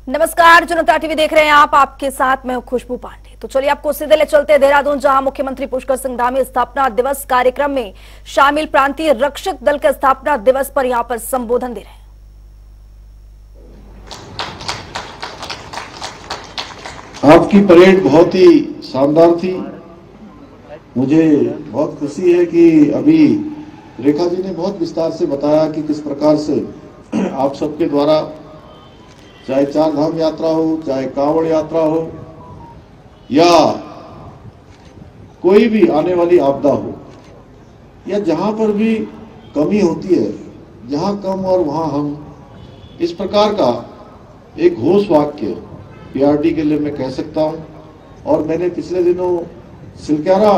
नमस्कार, जनता टीवी देख रहे हैं आप। आपके साथ मैं हूं खुशबू पांडे। तो चलिए आपको सीधे ले चलते देहरादून, जहां मुख्यमंत्री पुष्कर सिंह धामी स्थापना दिवस कार्यक्रम में शामिल प्रांतीय रक्षक दल के स्थापना दिवस पर यहां पर संबोधन दे रहे हैं। आपकी परेड बहुत ही शानदार थी। मुझे बहुत खुशी है कि अभी रेखा जी ने बहुत विस्तार से बताया कि किस प्रकार से आप सबके द्वारा, चाहे चार धाम यात्रा हो, चाहे कांवड़ यात्रा हो, या कोई भी आने वाली आपदा हो, या जहां पर भी कमी होती है, जहां कम और वहां हम, इस प्रकार का एक घोष वाक्य पीआरडी के लिए मैं कह सकता हूं। और मैंने पिछले दिनों सिलक्यारा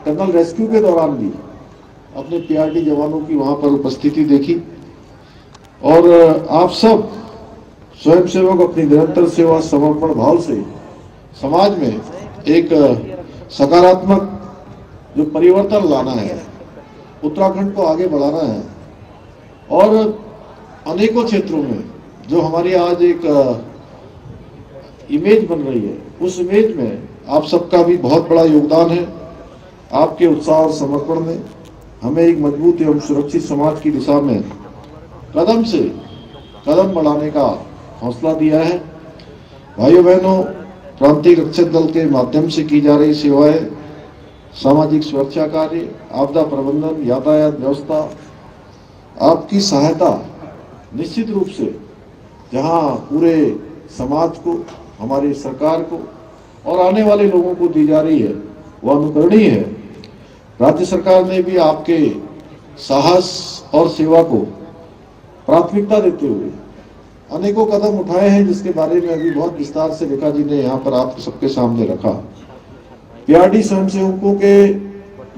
कर्नल रेस्क्यू के दौरान भी अपने पीआरडी जवानों की वहां पर उपस्थिति देखी, और आप सब स्वयंसेवक अपनी निरंतर सेवा समर्पण भाव से समाज में एक सकारात्मक जो परिवर्तन लाना है, उत्तराखंड को आगे बढ़ाना है, और अनेकों क्षेत्रों में जो हमारी आज एक इमेज बन रही है, उस इमेज में आप सबका भी बहुत बड़ा योगदान है। आपके उत्साह और समर्पण ने हमें एक मजबूत एवं सुरक्षित समाज की दिशा में कदम से कदम बढ़ाने का हौसला दिया है। भाइयों बहनों, प्रांतीय रक्षक दल के माध्यम से की जा रही सेवाएं, सामाजिक सुरक्षा कार्य, आपदा प्रबंधन, यातायात व्यवस्था, आपकी सहायता निश्चित रूप से जहां पूरे समाज को, हमारी सरकार को और आने वाले लोगों को दी जा रही है, वह अनुकरणीय है। राज्य सरकार ने भी आपके साहस और सेवा को प्राथमिकता देते हुए अनेकों कदम उठाए हैं, जिसके बारे में अभी बहुत विस्तार से रेखा जी ने यहाँ पर आप सबके सामने रखा। पीआरडी स्वयंसेवकों के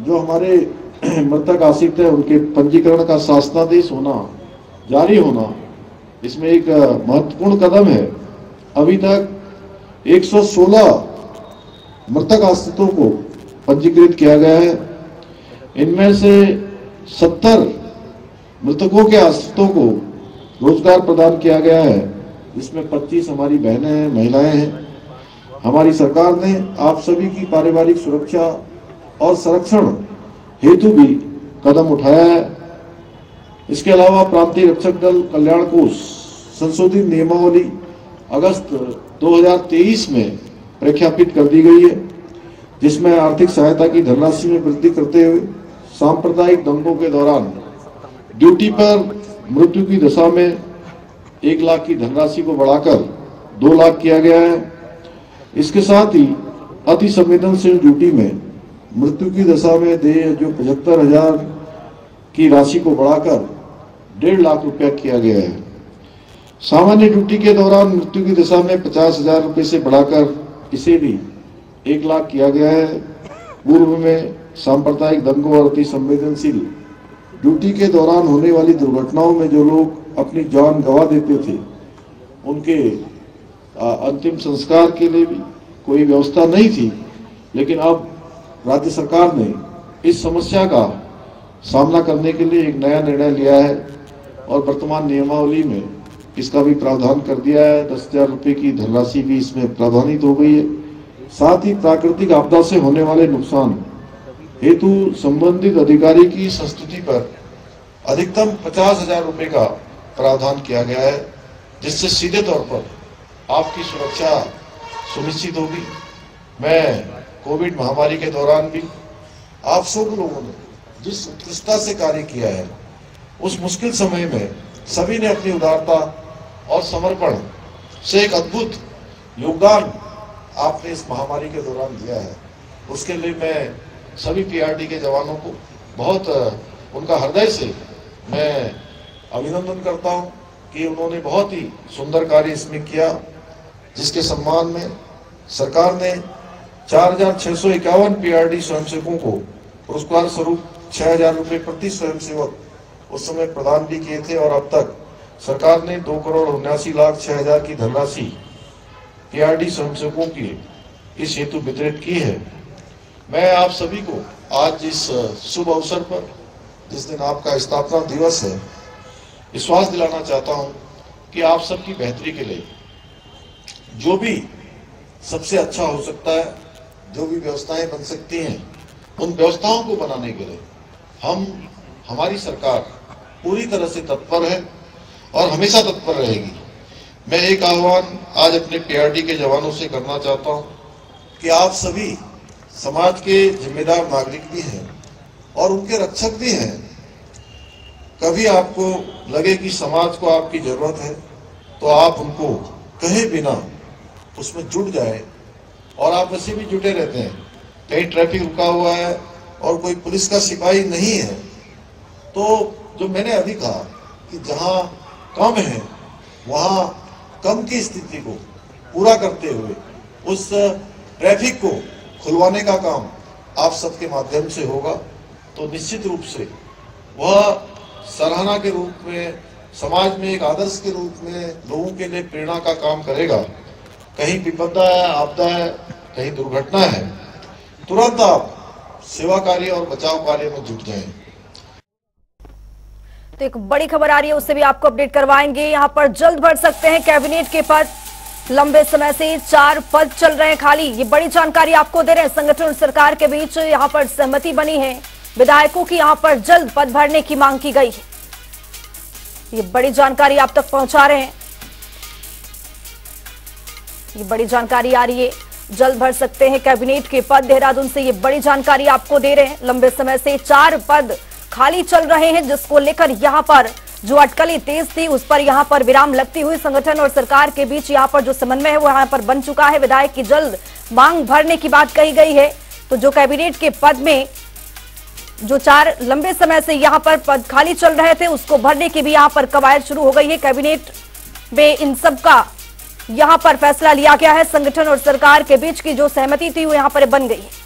जो हमारे मृतक आश्रित है, उनके पंजीकरण का शासनादेश होना, जारी होना, इसमें एक महत्वपूर्ण कदम है। अभी तक 116 मृतक आश्रितों को पंजीकृत किया गया है। इनमें से 70 मृतकों के आश्रितों को रोजगार प्रदान किया गया है, जिसमें 25 हमारी बहनें हैं, महिलाएं हैं। हमारी सरकार ने आप सभी की पारिवारिक सुरक्षा और संरक्षण हेतु भी कदम उठाया है। इसके अलावा प्रांतीय रक्षक दल कल्याण कोष संशोधित नियमावली अगस्त 2023 में प्रख्यापित कर दी गई है, जिसमें आर्थिक सहायता की धनराशि में वृद्धि करते हुए सांप्रदायिक दंगों के दौरान ड्यूटी पर मृत्यु की दशा में 1 लाख की धनराशि को बढ़ाकर 2 लाख किया गया है। इसके साथ ही अति संवेदनशील ड्यूटी में मृत्यु की दशा में देय जो 75,000 की राशि को बढ़ाकर 1.5 लाख रुपया किया गया है। सामान्य ड्यूटी के दौरान मृत्यु की दशा में 50,000 रुपये से बढ़ाकर इसे भी 1 लाख किया गया है। पूर्व में सांप्रदायिक दंगों और अति संवेदनशील ड्यूटी के दौरान होने वाली दुर्घटनाओं में जो लोग अपनी जान गंवा देते थे, उनके अंतिम संस्कार के लिए भी कोई व्यवस्था नहीं थी, लेकिन अब राज्य सरकार ने इस समस्या का सामना करने के लिए एक नया निर्णय लिया है और वर्तमान नियमावली में इसका भी प्रावधान कर दिया है। 10,000 रुपये की धनराशि भी इसमें प्रावधानित हो गई है। साथ ही प्राकृतिक आपदा से होने वाले नुकसान हेतु संबंधित अधिकारी की संस्तुति पर अधिकतम 50,000 रुपये का प्रावधान किया गया है, जिससे सीधे तौर पर आपकी सुरक्षा सुनिश्चित होगी। मैं कोविड महामारी के दौरान भी आप सब लोगों ने जिस उत्कृष्टता से कार्य किया है, उस मुश्किल समय में सभी ने अपनी उदारता और समर्पण से एक अद्भुत योगदान आपने इस महामारी के दौरान दिया है। उसके लिए मैं सभी पीआरडी के जवानों को बहुत उनका हृदय से मैं अभिनंदन करता हूं कि उन्होंने बहुत ही सुंदर कार्य इसमें किया, जिसके सम्मान में सरकार ने 4,651 पीआरडी स्वयंसेवकों को पुरस्कार स्वरूप 6,000 रुपये प्रति स्वयंसेवक उस समय प्रदान भी किए थे। और अब तक सरकार ने 2,79,06,000 की धनराशि पीआरडी स्वयंसेवकों की इस हेतु वितरित की है। मैं आप सभी को आज इस शुभ अवसर पर, जिस दिन आपका स्थापना दिवस है, विश्वास दिलाना चाहता हूं कि आप सबकी बेहतरी के लिए जो भी सबसे अच्छा हो सकता है, जो भी व्यवस्थाएं बन सकती हैं, उन व्यवस्थाओं को बनाने के लिए हमारी सरकार पूरी तरह से तत्पर है और हमेशा तत्पर रहेगी। मैं एक आह्वान आज अपने पीआरडी के जवानों से करना चाहता हूं कि आप सभी समाज के जिम्मेदार नागरिक भी हैं और उनके रक्षक भी हैं। कभी आपको लगे कि समाज को आपकी जरूरत है तो आप उनको कहे बिना उसमें जुट जाए, और आप वैसे भी जुटे रहते हैं। कहीं ट्रैफिक रुका हुआ है और कोई पुलिस का सिपाही नहीं है, तो जो मैंने अभी कहा कि जहां कम है वहां कम की स्थिति को पूरा करते हुए उस ट्रैफिक को खुलवाने का काम आप सबके माध्यम से होगा, तो निश्चित रूप से वह सराहना के रूप में, समाज में एक आदर्श के रूप में लोगों के लिए प्रेरणा का काम करेगा। कहीं विपदा है, आपदा है, कहीं दुर्घटना है, तुरंत आप सेवा कार्य और बचाव कार्य में जुट जाएं। तो एक बड़ी खबर आ रही है, उससे भी आपको अपडेट करवाएंगे। यहां पर जल्द भर सकते हैं कैबिनेट के पद। लंबे समय से 4 पद चल रहे हैं खाली। ये बड़ी जानकारी आपको दे रहे हैं। संगठन और सरकार के बीच यहां पर सहमति बनी है। विधायकों की यहां पर जल्द पद भरने की मांग की गई है। ये बड़ी जानकारी आप तक पहुंचा रहे हैं। ये बड़ी जानकारी आ रही है, जल्द भर सकते हैं कैबिनेट के पद। देहरादून से ये बड़ी जानकारी आपको दे रहे हैं। लंबे समय से 4 पद खाली चल रहे हैं, जिसको लेकर यहां पर जो अटकलें तेज थी उस पर यहां पर विराम लगती हुई संगठन और सरकार के बीच यहां पर जो समन्वय है वो यहां पर बन चुका है। विधायक की जल्द मांग भरने की बात कही गई है। तो जो कैबिनेट के पद में जो 4 लंबे समय से यहां पर पद खाली चल रहे थे उसको भरने की भी यहां पर कवायद शुरू हो गई है। कैबिनेट में इन सब का यहां पर फैसला लिया गया है। संगठन और सरकार के बीच की जो सहमति थी वो यहां पर बन गई है।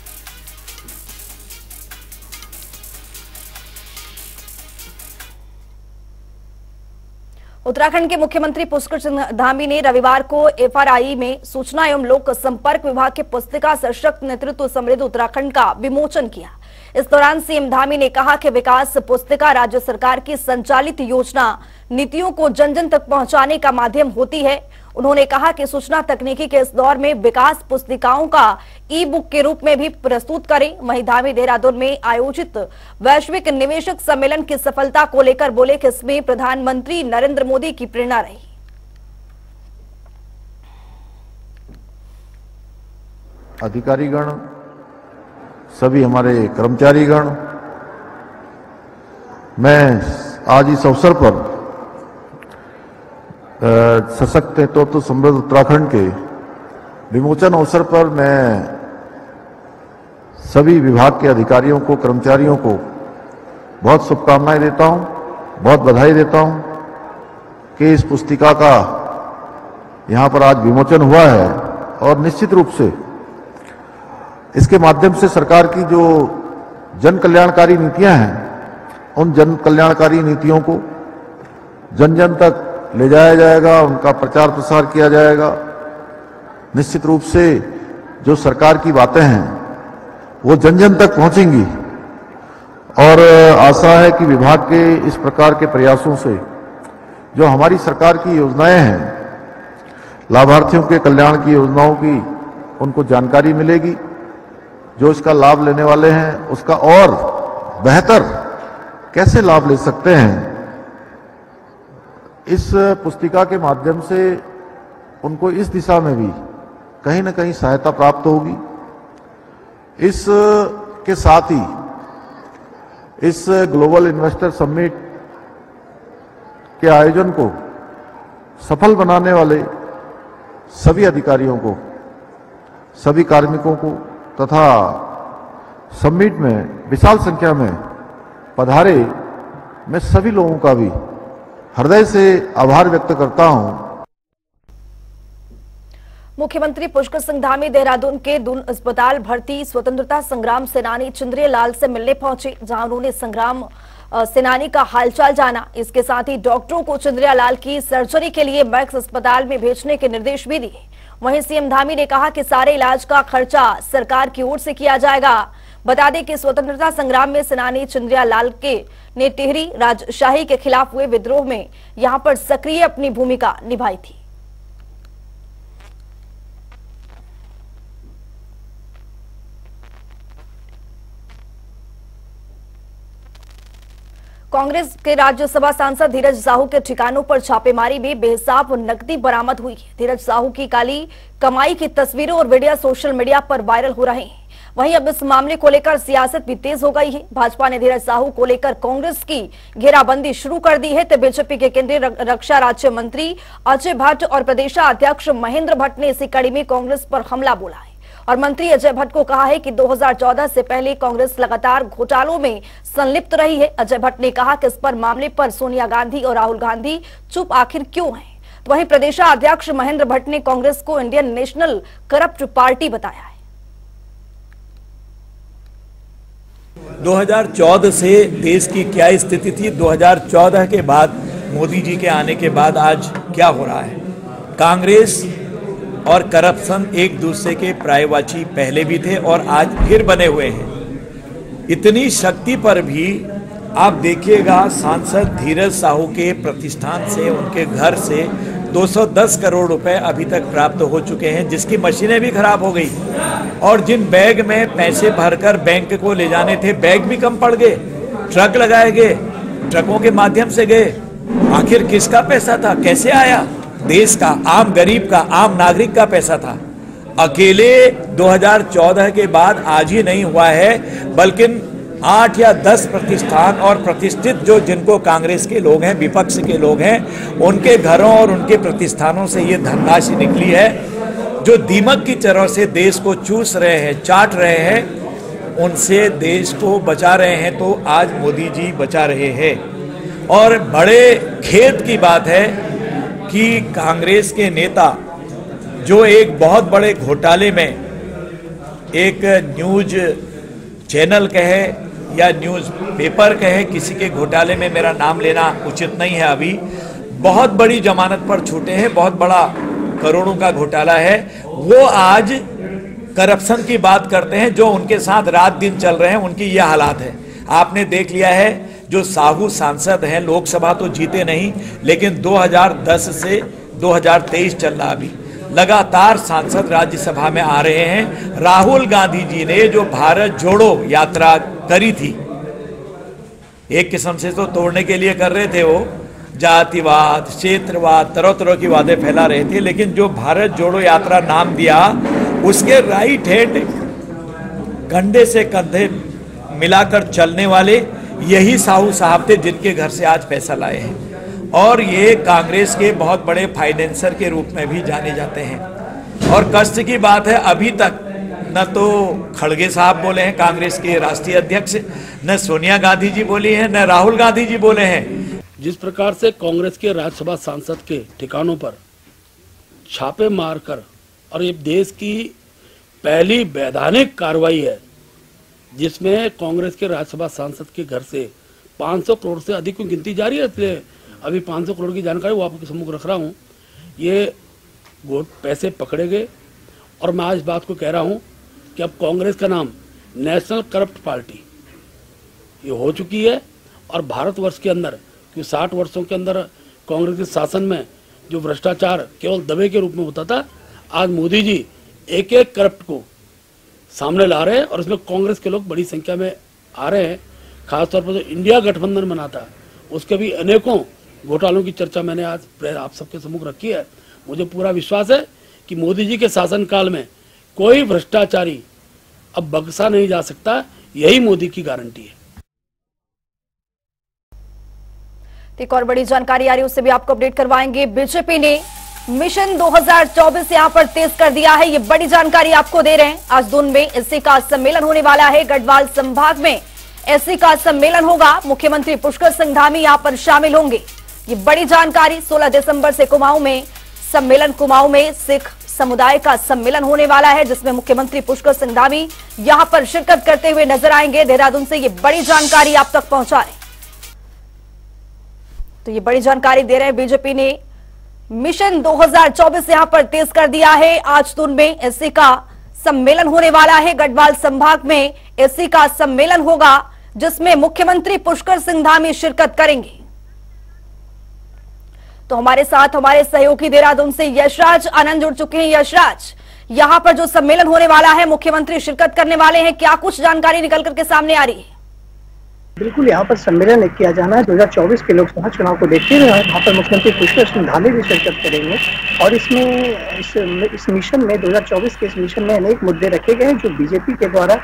उत्तराखंड के मुख्यमंत्री पुष्कर सिंह धामी ने रविवार को एफआरआई में सूचना एवं लोक संपर्क विभाग के पुस्तिका सशक्त नेतृत्व समृद्ध उत्तराखंड का विमोचन किया। इस दौरान सीएम धामी ने कहा कि विकास पुस्तिका राज्य सरकार की संचालित योजना नीतियों को जन जन तक पहुंचाने का माध्यम होती है। उन्होंने कहा कि सूचना तकनीकी के इस दौर में विकास पुस्तिकाओं का ई बुक के रूप में भी प्रस्तुत करें। वहीं धामी देहरादून में आयोजित वैश्विक निवेशक सम्मेलन की सफलता को लेकर बोले कि इसमें प्रधानमंत्री नरेंद्र मोदी की प्रेरणा रही। अधिकारीगण, सभी हमारे कर्मचारीगण, मैं आज इस अवसर पर सशक्त नेतृत्व समृद्ध उत्तराखंड के विमोचन अवसर पर मैं सभी विभाग के अधिकारियों को, कर्मचारियों को बहुत शुभकामनाएं देता हूं, बहुत बधाई देता हूं कि इस पुस्तिका का यहां पर आज विमोचन हुआ है। और निश्चित रूप से इसके माध्यम से सरकार की जो जन कल्याणकारी नीतियां हैं, उन जन कल्याणकारी नीतियों को जन जन तक ले जाया जाएगा, उनका प्रचार प्रसार किया जाएगा। निश्चित रूप से जो सरकार की बातें हैं वो जन जन तक पहुंचेंगी और आशा है कि विभाग के इस प्रकार के प्रयासों से जो हमारी सरकार की योजनाएं हैं, लाभार्थियों के कल्याण की योजनाओं की उनको जानकारी मिलेगी। जो इसका लाभ लेने वाले हैं उसका और बेहतर कैसे लाभ ले सकते हैं, इस पुस्तिका के माध्यम से उनको इस दिशा में भी कहीं न कहीं सहायता प्राप्त होगी। इस के साथ ही इस ग्लोबल इन्वेस्टर समिट के आयोजन को सफल बनाने वाले सभी अधिकारियों को, सभी कार्मिकों को तथा समिट में विशाल संख्या में पधारे मैं सभी लोगों का भी हृदय से आभार व्यक्त करता हूं। मुख्यमंत्री पुष्कर सिंह धामी देहरादून के दून अस्पताल भर्ती स्वतंत्रता संग्राम सेनानी चंद्रिया लाल से मिलने पहुंचे, जहां उन्होंने संग्राम सेनानी का हालचाल जाना। इसके साथ ही डॉक्टरों को चंद्रिया लाल की सर्जरी के लिए मैक्स अस्पताल में भेजने के निर्देश भी दिए। वहीं सीएम धामी ने कहा कि सारे इलाज का खर्चा सरकार की ओर से किया जाएगा। बता दें कि स्वतंत्रता संग्राम में सेनानी चंद्रिया लाल ने टिहरी राजशाही के खिलाफ हुए विद्रोह में यहां पर सक्रिय अपनी भूमिका निभाई थी। कांग्रेस के राज्यसभा सांसद धीरज साहू के ठिकानों पर छापेमारी में बेहिसाब नकदी बरामद हुई है। धीरज साहू की काली कमाई की तस्वीरों और वीडियो सोशल मीडिया पर वायरल हो रहे हैं। वहीं अब इस मामले को लेकर सियासत भी तेज हो गई है। भाजपा ने धीरज साहू को लेकर कांग्रेस की घेराबंदी शुरू कर दी है, तो बीजेपी के केंद्रीय रक्षा राज्य मंत्री अजय भट्ट और प्रदेशाध्यक्ष महेंद्र भट्ट ने इसी कड़ी में कांग्रेस पर हमला बोला है और मंत्री अजय भट्ट को कहा है कि 2014 से पहले कांग्रेस लगातार घोटालों में संलिप्त रही है। अजय भट्ट ने कहा कि इस पर मामले पर सोनिया गांधी और राहुल गांधी चुप आखिर क्यों हैं। तो वहीं प्रदेशाध्यक्ष महेंद्र भट्ट ने कांग्रेस को इंडियन नेशनल करप्ट पार्टी बताया है। 2014 से देश की क्या स्थिति थी, 2014 के बाद मोदी जी के आने के बाद आज क्या हो रहा है। कांग्रेस और करप्शन एक दूसरे के पर्यायवाची पहले भी थे और आज फिर बने हुए हैं। इतनी शक्ति पर भी आप देखिएगा, सांसद धीरज साहू के प्रतिष्ठान से, उनके घर से 210 करोड़ रुपए अभी तक प्राप्त हो चुके हैं, जिसकी मशीनें भी खराब हो गई और जिन बैग में पैसे भरकर बैंक को ले जाने थे, बैग भी कम पड़ गए। ट्रक लगाए गए, ट्रकों के माध्यम से गए। आखिर किसका पैसा था, कैसे आया? देश का, आम गरीब का, आम नागरिक का पैसा था। अकेले 2014 के बाद आज ही नहीं हुआ है, बल्कि 8 या 10 प्रतिष्ठान और प्रतिष्ठित जो जिनको कांग्रेस के लोग हैं, विपक्ष के लोग हैं, उनके घरों और उनके प्रतिष्ठानों से ये धनराशि निकली है जो दीमक की तरह से देश को चूस रहे हैं, चाट रहे हैं, उनसे देश को बचा रहे हैं। तो आज मोदी जी बचा रहे हैं। और बड़े खेद की बात है कि कांग्रेस के नेता जो एक बहुत बड़े घोटाले में, एक न्यूज चैनल कहे या न्यूज पेपर कहे, किसी के घोटाले में मेरा नाम लेना उचित नहीं है, अभी बहुत बड़ी जमानत पर छूटे हैं, बहुत बड़ा करोड़ों का घोटाला है, वो आज करप्शन की बात करते हैं। जो उनके साथ रात दिन चल रहे हैं, उनकी ये हालात है। आपने देख लिया है, जो साहू सांसद हैं, लोकसभा तो जीते नहीं, लेकिन 2010 से 2023 चल रहा, अभी लगातार सांसद राज्यसभा में आ रहे हैं। राहुल गांधी जी ने जो भारत जोड़ो यात्रा करी थी, एक किस्म से तो तोड़ने के लिए कर रहे थे, वो जातिवाद, क्षेत्रवाद, तरह तरह की वादे फैला रहे थे, लेकिन जो भारत जोड़ो यात्रा नाम दिया, उसके राइट हैंड, कंधे से कंधे मिलाकर चलने वाले यही साहू साहब थे, जिनके घर से आज पैसा लाए हैं। और ये कांग्रेस के बहुत बड़े फाइनेंसर के रूप में भी जाने जाते हैं। और कष्ट की बात है, अभी तक न तो खड़गे साहब बोले हैं, कांग्रेस के राष्ट्रीय अध्यक्ष, न सोनिया गांधी जी बोली हैं, न राहुल गांधी जी बोले हैं। जिस प्रकार से कांग्रेस के राज्यसभा सांसद के ठिकानों पर छापे मारकर, और ये देश की पहली वैधानिक कार्रवाई है जिसमें कांग्रेस के राज्यसभा सांसद के घर से 500 करोड़ से अधिक की गिनती जारी है, इसलिए अभी 500 करोड़ की जानकारी वो आपके सम्मुख रख रहा हूँ। ये पैसे पकड़े गए और मैं आज इस बात को कह रहा हूँ कि अब कांग्रेस का नाम नेशनल करप्ट पार्टी ये हो चुकी है। और भारतवर्ष के अंदर, कि 60 वर्षों के अंदर कांग्रेस के शासन में जो भ्रष्टाचार केवल दबे के रूप में होता था, आज मोदी जी एक एक करप्ट को सामने ला रहे हैं और इसमें कांग्रेस के लोग बड़ी संख्या में आ रहे हैं। खासतौर पर जो इंडिया गठबंधन बना था, उसके भी अनेकों घोटालों की चर्चा मैंने आज आप सबके सम्मुख रखी है। मुझे पूरा विश्वास है कि मोदी जी के शासनकाल में कोई भ्रष्टाचारी अब बख्शा नहीं जा सकता, यही मोदी की गारंटी है। एक और बड़ी जानकारी आ रही है, उससे भी आपको अपडेट करवाएंगे। बीजेपी ने मिशन 2024 यहां पर तेज कर दिया है, ये बड़ी जानकारी आपको दे रहे हैं। आज दून में एससी का सम्मेलन होने वाला है। गढ़वाल संभाग में एससी का सम्मेलन होगा। मुख्यमंत्री पुष्कर सिंह धामी यहां पर शामिल होंगे, ये बड़ी जानकारी। 16 दिसंबर से कुमाऊं में सम्मेलन, कुमाऊं में सिख समुदाय का सम्मेलन होने वाला है, जिसमें मुख्यमंत्री पुष्कर सिंह धामी यहां पर शिरकत करते हुए नजर आएंगे। देहरादून से ये बड़ी जानकारी आप तक पहुंचा रहे हैं। तो ये बड़ी जानकारी दे रहे हैं, बीजेपी ने मिशन 2024 यहां पर तेज कर दिया है। आज दून में एससी का सम्मेलन होने वाला है। गढ़वाल संभाग में एससी का सम्मेलन होगा, जिसमें मुख्यमंत्री पुष्कर सिंह धामी शिरकत करेंगे। तो हमारे साथ हमारे सहयोगी देहरादून से यशराज आनंद जुड़ चुके हैं। यशराज, यहां पर जो सम्मेलन होने वाला है, मुख्यमंत्री शिरकत करने वाले हैं, क्या कुछ जानकारी निकल करके सामने आ रही है? बिल्कुल यहाँ पर सम्मेलन किया जाना है 2024 के लोकसभा चुनाव को देखते हुए। यहाँ पर मुख्यमंत्री पुष्कर सिंह धामी भी शिरकत करेंगे और इसमें इस मिशन में 2024 के इस मिशन में अनेक मुद्दे रखे गए हैं जो बीजेपी के द्वारा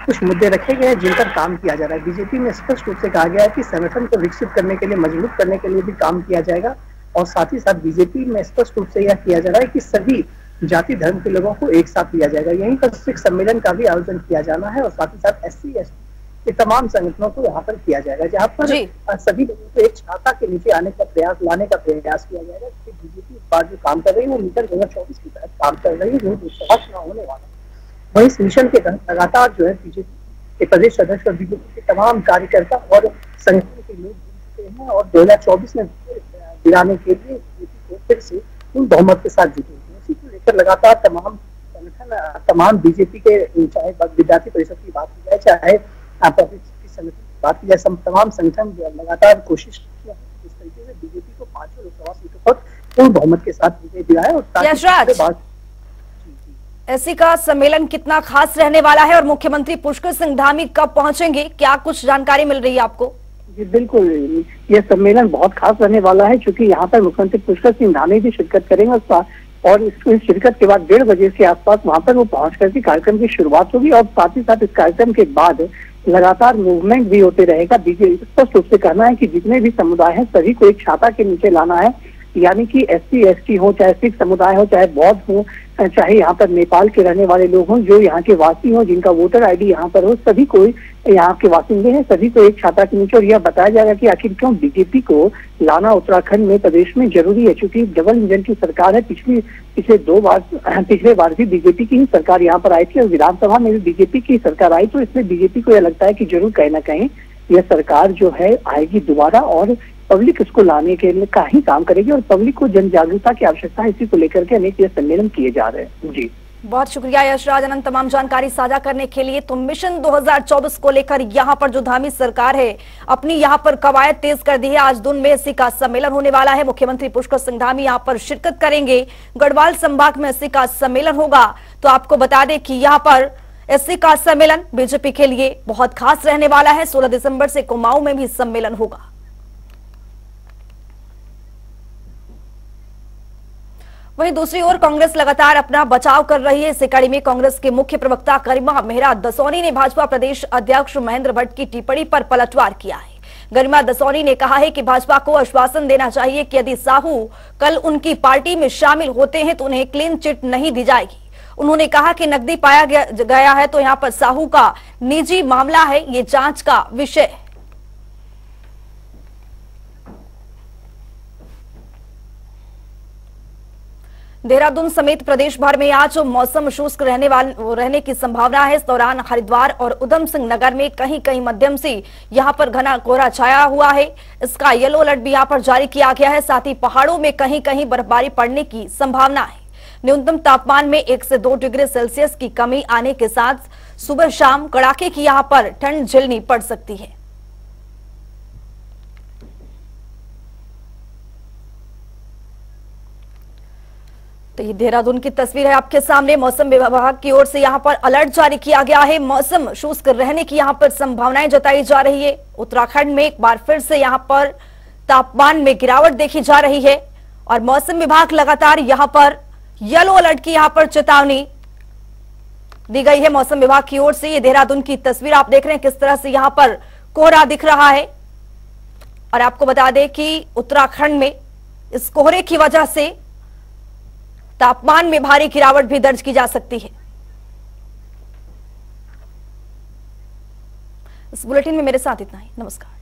कुछ मुद्दे रखे गए हैं जिन पर काम किया जा रहा है। बीजेपी में स्पष्ट रूप से कहा गया है कि संगठन को विकसित करने के लिए, मजबूत करने के लिए भी काम किया जाएगा और साथ ही साथ बीजेपी में स्पष्ट रूप से यह किया जा रहा है कि सभी जाति धर्म के लोगों को एक साथ लिया जाएगा। यहीं पर सिख सम्मेलन का भी आयोजन किया जाना है और साथ ही साथ SC/ST के तमाम संगठनों को यहाँ पर किया जाएगा, जहाँ पर सभी लोगों को एक छाता के नीचे लाने का प्रयास किया जाएगा। बीजेपी इस बार जो काम कर रही है वो मिशन 2024 के तहत काम कर रही है, जो लोकसभा चुनाव होने वाला है। वही इस मिशन के तहत लगातार जो है बीजेपी के प्रदेश अध्यक्ष और बीजेपी के तमाम कार्यकर्ता और संगठन के लोग जुट चुके हैं और 2024 में दिलाने के लिए बीजेपी को फिर से बहुमत के साथ जुटे हैं। इसी को लेकर लगातार तमाम संगठन, तमाम बीजेपी के, चाहे विद्यार्थी परिषद की बात की जाए, चाहे संगठन की बात की जाए, तमाम संगठन लगातार कोशिश किया है इस तरीके से बीजेपी को 5 लोकसभा सीटों पर पूर्ण बहुमत के साथ विजय दिया है। और SC का सम्मेलन कितना खास रहने वाला है और मुख्यमंत्री पुष्कर सिंह धामी कब पहुंचेंगे, क्या कुछ जानकारी मिल रही है आपको? जी बिल्कुल, ये सम्मेलन बहुत खास रहने वाला है क्योंकि यहाँ पर मुख्यमंत्री पुष्कर सिंह धामी भी शिरकत करेंगे और इस शिरकत के बाद 1:30 बजे के आसपास वहां पर वो पहुंच करके कार्यक्रम की शुरुआत होगी और साथ ही साथ इस कार्यक्रम के बाद लगातार मूवमेंट भी होते रहेगा। बीजेपी स्पष्ट रूप से कहना है कि जितने भी समुदाय हैं सभी को एक छाता के नीचे लाना है, यानी कि SC/ST हो, चाहे सिख समुदाय हो, चाहे बौद्ध हो, चाहे यहाँ पर नेपाल के रहने वाले लोग हों, जो यहाँ के वासी हों, जिनका वोटर ID यहाँ पर हो, सभी को यहाँ के वासिंदे हैं, सभी को एक छाता के नीचे। और यह बताया जाएगा कि आखिर क्यों बीजेपी को लाना उत्तराखंड में, प्रदेश में जरूरी है, क्योंकि डबल इंजन की सरकार है। पिछले बार भी बीजेपी की ही सरकार यहाँ पर आई थी और विधानसभा में भी बीजेपी की सरकार आई, तो इसलिए बीजेपी को यह लगता है कि जरूर कहीं ना कहीं यह सरकार जो है आएगी दोबारा और पब्लिक इसको लाने के लिए का ही काम करेगी और पब्लिक को जन जागरूकता की आवश्यकता है। इसी को लेकर के अनेक ये सम्मेलन किए जा रहे हैं। जी बहुत शुक्रिया यशराज आनंद तमाम जानकारी साझा करने के लिए। तो मिशन 2024 को लेकर यहाँ पर जो धामी सरकार है अपनी यहाँ पर कवायद तेज कर दी है। आज दून में SC का सम्मेलन होने वाला है, मुख्यमंत्री पुष्कर सिंह धामी यहाँ पर शिरकत करेंगे। गढ़वाल संभाग में SC का सम्मेलन होगा। तो आपको बता दें कि यहाँ पर SC का सम्मेलन बीजेपी के लिए बहुत खास रहने वाला है। 16 दिसंबर से कुमाऊं में भी सम्मेलन होगा। वहीं दूसरी ओर कांग्रेस लगातार अपना बचाव कर रही है। इसी कड़ी में कांग्रेस के मुख्य प्रवक्ता गरिमा मेहरा दसौनी ने भाजपा प्रदेश अध्यक्ष महेंद्र भट्ट की टिप्पणी पर पलटवार किया है। गरिमा दसौनी ने कहा है कि भाजपा को आश्वासन देना चाहिए कि यदि साहू कल उनकी पार्टी में शामिल होते हैं तो उन्हें क्लीन चिट नहीं दी जाएगी। उन्होंने कहा कि नकदी पाया गया है तो यहाँ पर साहू का निजी मामला है, ये जांच का विषय है। देहरादून समेत प्रदेश भर में आज मौसम शुष्क रहने की संभावना है। इस दौरान हरिद्वार और उधम सिंह नगर में कहीं कहीं मध्यम से यहां पर घना कोहरा छाया हुआ है। इसका येलो अलर्ट भी यहां पर जारी किया गया है। साथ ही पहाड़ों में कहीं कहीं बर्फबारी पड़ने की संभावना है। न्यूनतम तापमान में 1 से 2 डिग्री सेल्सियस की कमी आने के साथ सुबह शाम कड़ाके की यहां पर ठंड झेलनी पड़ सकती है। तो ये देहरादून की तस्वीर है आपके सामने। मौसम विभाग की ओर से यहाँ पर अलर्ट जारी किया गया है। मौसम शुष्क रहने की यहाँ पर संभावनाएं जताई जा रही है। उत्तराखंड में एक बार फिर से यहाँ पर तापमान में गिरावट देखी जा रही है और मौसम विभाग लगातार यहाँ पर येलो अलर्ट की यहाँ पर चेतावनी दी गई है मौसम विभाग की ओर से। ये देहरादून की तस्वीर आप देख रहे हैं किस तरह से यहाँ पर कोहरा दिख रहा है। और आपको बता दें कि उत्तराखंड में इस कोहरे की वजह से तापमान में भारी गिरावट भी दर्ज की जा सकती है। इस बुलेटिन में मेरे साथ इतना ही। नमस्कार।